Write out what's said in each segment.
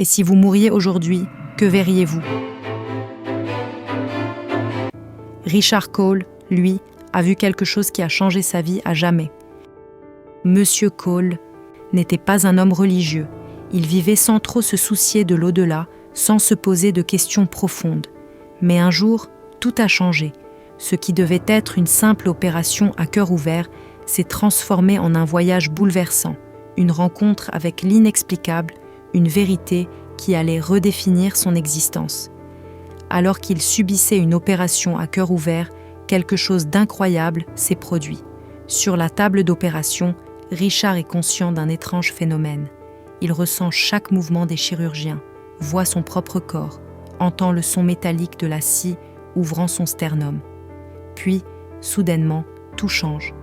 Et si vous mouriez aujourd'hui, que verriez-vous ? Richard Cole, lui, a vu quelque chose qui a changé sa vie à jamais. Monsieur Cole n'était pas un homme religieux. Il vivait sans trop se soucier de l'au-delà, sans se poser de questions profondes. Mais un jour, tout a changé. Ce qui devait être une simple opération à cœur ouvert s'est transformé en un voyage bouleversant, une rencontre avec l'inexplicable, une vérité qui allait redéfinir son existence. Alors qu'il subissait une opération à cœur ouvert, quelque chose d'incroyable s'est produit. Sur la table d'opération, Richard est conscient d'un étrange phénomène. Il ressent chaque mouvement des chirurgiens, voit son propre corps, entend le son métallique de la scie ouvrant son sternum. Puis, soudainement, tout change.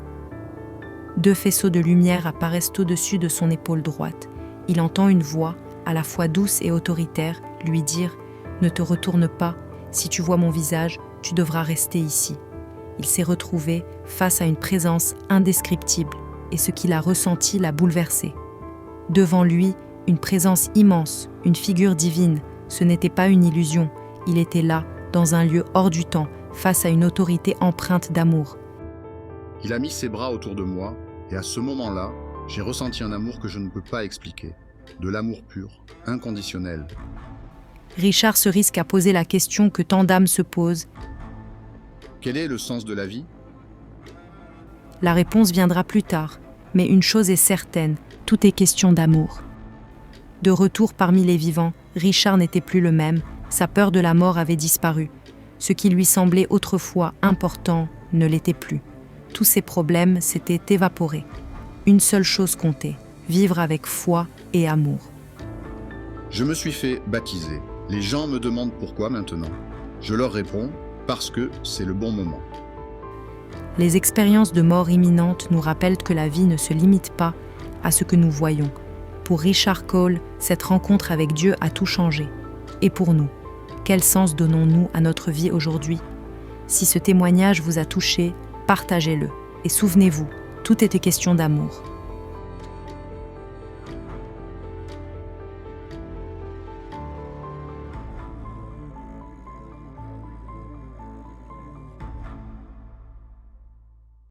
2 faisceaux de lumière apparaissent au-dessus de son épaule droite. Il entend une voix, à la fois douce et autoritaire, lui dire « Ne te retourne pas, si tu vois mon visage, tu devras rester ici ». Il s'est retrouvé face à une présence indescriptible, et ce qu'il a ressenti l'a bouleversé. Devant lui, une présence immense, une figure divine. Ce n'était pas une illusion, il était là, dans un lieu hors du temps, face à une autorité empreinte d'amour. Il a mis ses bras autour de moi, et à ce moment-là, j'ai ressenti un amour que je ne peux pas expliquer. De l'amour pur, inconditionnel. Richard se risque à poser la question que tant d'âmes se posent. Quel est le sens de la vie ? La réponse viendra plus tard, mais une chose est certaine, tout est question d'amour. De retour parmi les vivants, Richard n'était plus le même, sa peur de la mort avait disparu. Ce qui lui semblait autrefois important ne l'était plus. Tous ses problèmes s'étaient évaporés. Une seule chose comptait, vivre avec foi et amour. Je me suis fait baptiser. Les gens me demandent pourquoi maintenant. Je leur réponds, parce que c'est le bon moment. Les expériences de mort imminente nous rappellent que la vie ne se limite pas à ce que nous voyons. Pour Richard Cole, cette rencontre avec Dieu a tout changé. Et pour nous, quel sens donnons-nous à notre vie aujourd'hui ? Si ce témoignage vous a touché, partagez-le. Et souvenez-vous, tout était question d'amour.